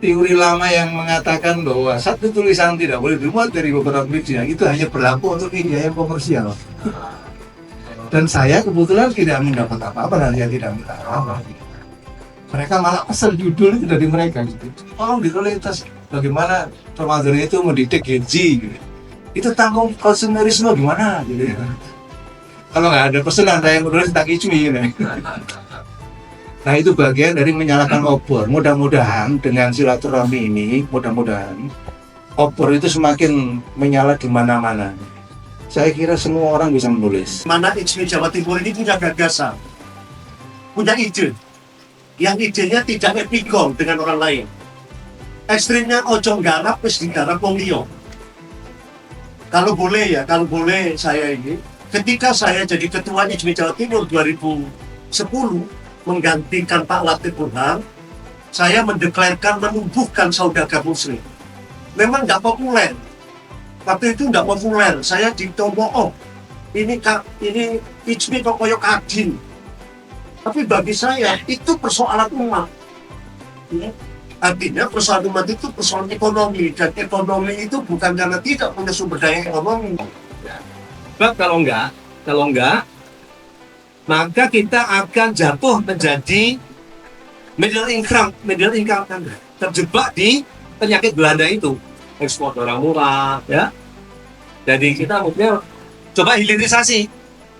teori lama yang mengatakan bahwa satu tulisan tidak boleh dimuat dari beberapa media itu hanya berlaku untuk media yang komersial. Dan saya kebetulan tidak mendapat apa-apa dan saya tidak minta apa-apa. Mereka malah pesan judul itu dari mereka gitu. Tolong ditulis bagaimana Ramadan itu mendidik Gen Z gitu. Itu tanggung konsumerisme gimana gitu. Kalau nggak ada pesanan saya menulis tentang Ijmi gitu. Nah itu bagian dari menyalakan obor. Mudah-mudahan dengan silaturahmi ini, mudah-mudahan obor itu semakin menyala di mana-mana. Saya kira semua orang bisa menulis. Mana Ijmi Jawa Timur ini punya gagasan, punya ide. Yang idenya tidak epikon dengan orang lain. Ekstrimnya ojo garap, wis digarap wong liya. Kalau boleh saya ini, ketika saya jadi ketua Ijmi Jawa Timur 2010, menggantikan Pak Latif Burhan, saya mendeklarkan menumbuhkan saudagar muslim. Memang nggak populer. Waktu itu nggak populer. Saya ditomong, ini Ijmi kok koyok kadin. Tapi bagi saya itu persoalan umat. Ya. Artinya persoalan umat itu persoalan ekonomi, dan ekonomi itu bukan karena tidak punya sumber daya ekonomi. Sebab kalau enggak, maka kita akan jatuh menjadi middle income terjebak di penyakit Belanda itu, ekspor barang murah, ya. Jadi kita mungkin coba hilirisasi.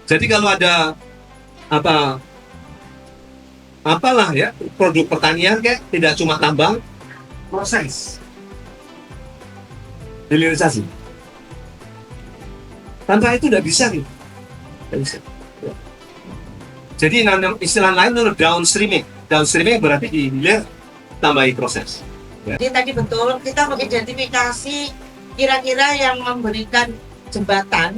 Jadi kalau ada apalah ya, produk pertanian kayak tidak cuma tambang, proses hilirisasi. Tanpa itu tidak bisa gitu. Tidak bisa. Ya. Jadi istilah lain itu downstreaming. Downstreaming berarti dihilir tambahi proses. Ya. Jadi tadi betul kita mengidentifikasi kira-kira yang memberikan jembatan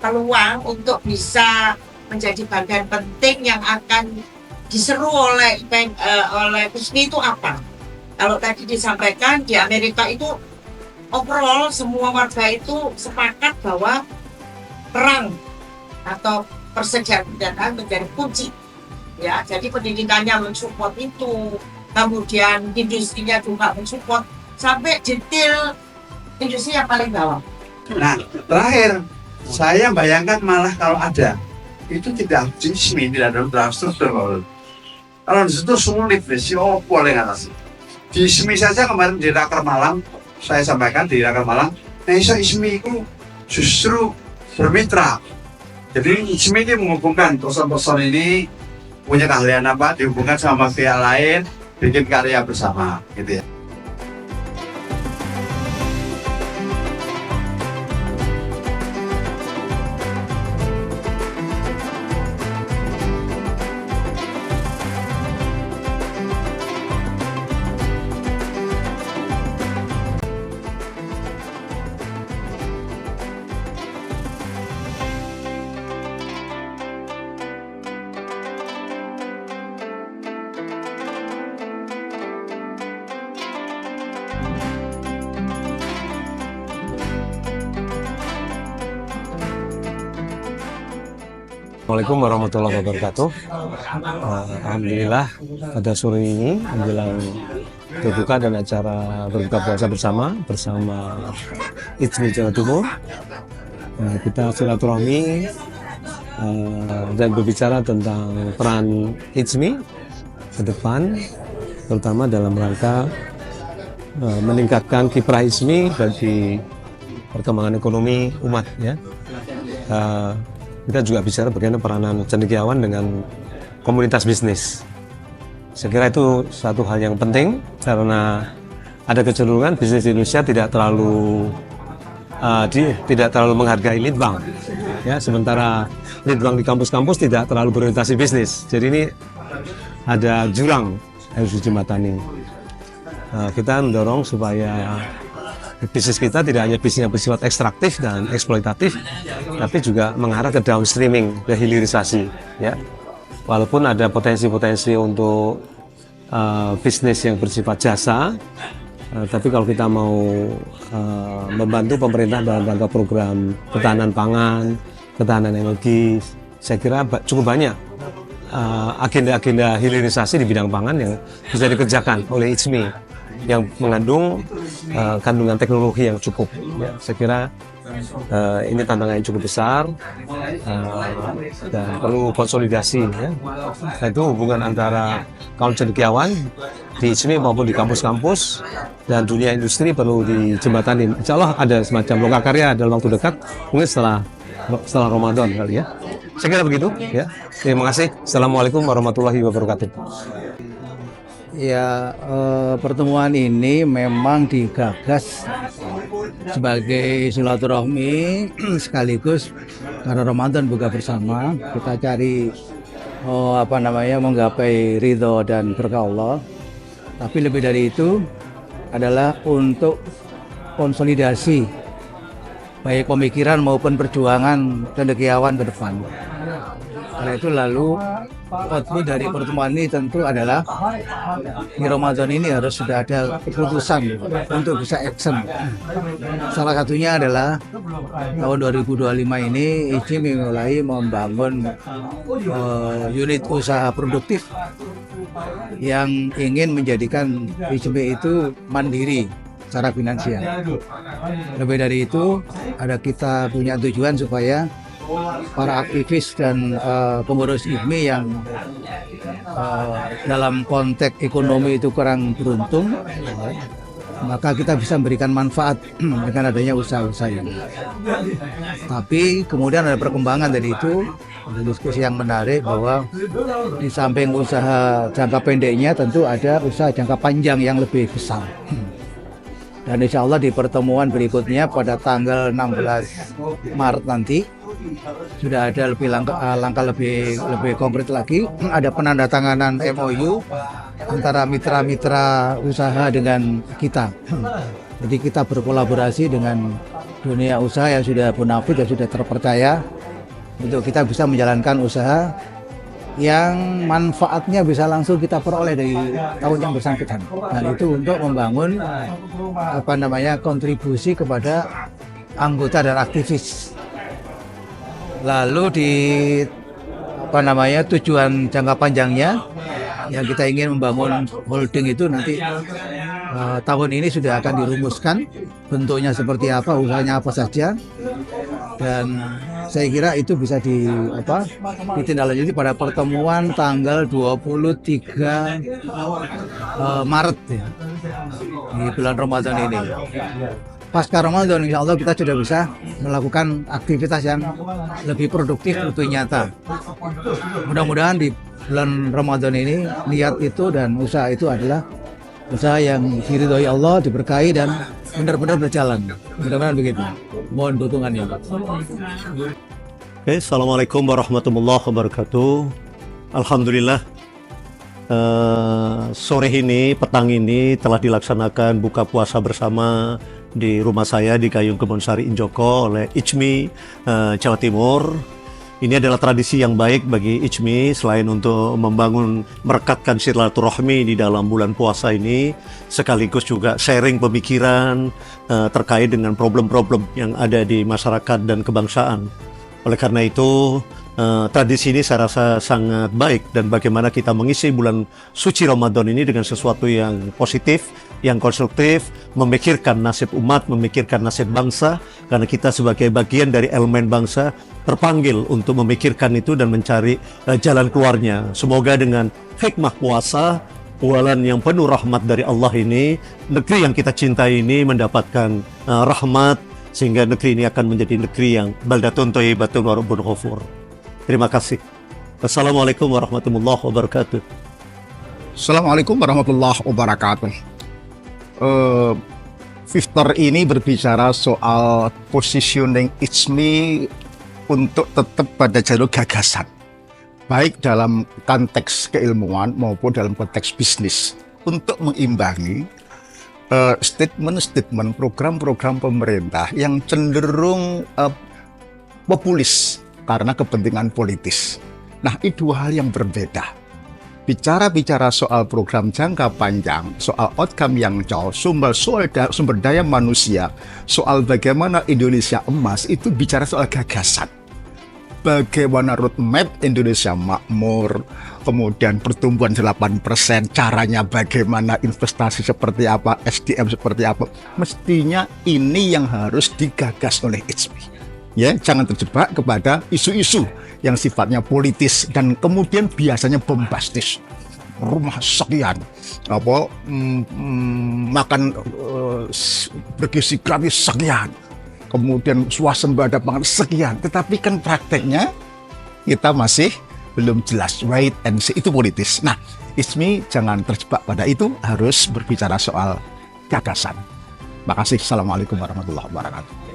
peluang untuk bisa menjadi bagian penting yang akan diseru oleh Ijmi itu apa? Kalau tadi disampaikan di Amerika itu overall semua warga itu sepakat bahwa perang atau persediaan menjadi kunci. Ya, jadi pendidikannya mensupport itu, kemudian industrinya juga mensupport sampai detail industri yang paling bawah. Nah, terakhir saya bayangkan malah kalau ada itu tidak Ijmi, tidak ada struktur. Kalau di situ sulit, siapa boleh ngatasi. Di Ijmi saja kemarin di Raker Malang, saya sampaikan di Raker Malang, Ijmi itu justru bermitra. Jadi Ijmi ini menghubungkan person-person ini punya keahlian apa, dihubungkan sama pihak lain, bikin karya bersama, gitu ya. Assalamualaikum warahmatullahi wabarakatuh. Alhamdulillah pada sore ini menjelang berbuka dan acara berbuka puasa bersama Ijmi Jawa Timur, kita silaturahmi dan berbicara tentang peran Ijmi ke depan, terutama dalam rangka meningkatkan kiprah Ijmi bagi perkembangan ekonomi umat, ya. Kita juga bicara bagaimana peranan cendekiawan dengan komunitas bisnis. Saya kira itu satu hal yang penting karena ada kecenderungan bisnis di Indonesia tidak terlalu menghargai lead bank, ya, sementara lead bank di kampus-kampus tidak terlalu berorientasi bisnis. Jadi ini ada jurang harus dijembatani. Kita mendorong supaya bisnis kita tidak hanya bisnis yang bersifat ekstraktif dan eksploitatif, tapi juga mengarah ke downstreaming, ke hilirisasi, ya. Walaupun ada potensi-potensi untuk bisnis yang bersifat jasa, tapi kalau kita mau membantu pemerintah dalam rangka program ketahanan pangan, ketahanan energi, saya kira cukup banyak agenda-agenda hilirisasi di bidang pangan yang bisa dikerjakan oleh Ijmi. yang mengandung kandungan teknologi yang cukup. Ya, saya kira ini tantangan yang cukup besar dan perlu konsolidasi. Ya. Nah, itu hubungan antara kaum cendekiawan di sini maupun di kampus-kampus dan dunia industri perlu dijembatani. Insya Allah ada semacam lokakarya dalam waktu dekat, mungkin setelah Ramadan kali ya. Saya kira begitu. Ya. Terima kasih. Assalamualaikum warahmatullahi wabarakatuh. Ya, pertemuan ini memang digagas sebagai silaturahmi sekaligus karena Ramadan buka bersama, kita cari menggapai ridho dan berkah Allah. Tapi lebih dari itu adalah untuk konsolidasi baik pemikiran maupun perjuangan cendekiawan ke depan. Karena itu lalu output dari pertemuan ini tentu adalah di Ramadan ini harus sudah ada keputusan untuk bisa action. Salah satunya adalah tahun 2025 ini ICMI mulai membangun unit usaha produktif yang ingin menjadikan ICMI itu mandiri secara finansial. Lebih dari itu, kita punya tujuan supaya para aktivis dan pengurus ICMI yang dalam konteks ekonomi itu kurang beruntung, maka kita bisa memberikan manfaat dengan adanya usaha-usaha ini. Tapi kemudian ada perkembangan dari itu, ada diskusi yang menarik bahwa di samping usaha jangka pendeknya tentu ada usaha jangka panjang yang lebih besar. Dan insya Allah di pertemuan berikutnya pada tanggal 16 Maret nanti sudah ada langkah lebih konkret lagi. Ada penandatanganan MOU antara mitra-mitra usaha dengan kita. Jadi kita berkolaborasi dengan dunia usaha yang sudah bonafit dan sudah terpercaya untuk kita bisa menjalankan usaha yang manfaatnya bisa langsung kita peroleh dari tahun yang bersangkutan. Dan itu untuk membangun kontribusi kepada anggota dan aktivis. Lalu di tujuan jangka panjangnya yang kita ingin membangun holding itu nanti tahun ini sudah akan dirumuskan bentuknya seperti apa, usahanya apa saja, dan saya kira itu bisa ditindaklanjuti pada pertemuan tanggal 23 Maret ya, di bulan Ramadan ini. Pasca Ramadan insya Allah kita sudah bisa melakukan aktivitas yang lebih produktif, lebih nyata. Mudah-mudahan di bulan Ramadan ini niat itu dan usaha itu adalah usaha yang diridhoi Allah, diberkahi dan benar-benar berjalan. Mudah-mudahan begitu. Mohon dukungannya, Pak. Oke, Assalamualaikum warahmatullahi wabarakatuh. Alhamdulillah, sore ini, petang ini telah dilaksanakan buka puasa bersama di rumah saya di Gayung Kebonsari Injoko oleh ICMI Jawa Timur. Ini adalah tradisi yang baik bagi ICMI selain untuk merekatkan silaturahmi di dalam bulan puasa ini, sekaligus juga sharing pemikiran terkait dengan problem-problem yang ada di masyarakat dan kebangsaan. Oleh karena itu, tradisi ini saya rasa sangat baik, dan bagaimana kita mengisi bulan suci Ramadan ini dengan sesuatu yang positif, yang konstruktif, memikirkan nasib umat, memikirkan nasib bangsa, karena kita sebagai bagian dari elemen bangsa terpanggil untuk memikirkan itu dan mencari jalan keluarnya. Semoga dengan hikmah puasa, bulan yang penuh rahmat dari Allah ini, negeri yang kita cintai ini mendapatkan rahmat, sehingga negeri ini akan menjadi negeri yang baldatun thayyibatun wa rabbun ghafur. Terima kasih. Wassalamualaikum warahmatullahi wabarakatuh. Assalamualaikum warahmatullahi wabarakatuh. Victor ini berbicara soal positioning ICMI untuk tetap pada jalur gagasan, baik dalam konteks keilmuan maupun dalam konteks bisnis, untuk mengimbangi statement-statement program-program pemerintah yang cenderung populis karena kepentingan politis. Nah, itu dua hal yang berbeda. Bicara soal program jangka panjang, soal outcome yang jauh, sumber daya manusia, soal bagaimana Indonesia emas, itu bicara soal gagasan. bagaimana roadmap Indonesia makmur, kemudian pertumbuhan 8%, caranya bagaimana, investasi seperti apa, SDM seperti apa. Mestinya ini yang harus digagas oleh ISMI. Ya, jangan terjebak kepada isu-isu yang sifatnya politis dan kemudian biasanya bombastis. Rumah sekian, makan bergizi gratis sekian, kemudian swasembada pangan sekian. Tetapi kan prakteknya kita masih belum jelas. Wait and see, itu politis. Nah, ISMI jangan terjebak pada itu, harus berbicara soal gagasan. Makasih. Assalamualaikum warahmatullahi wabarakatuh.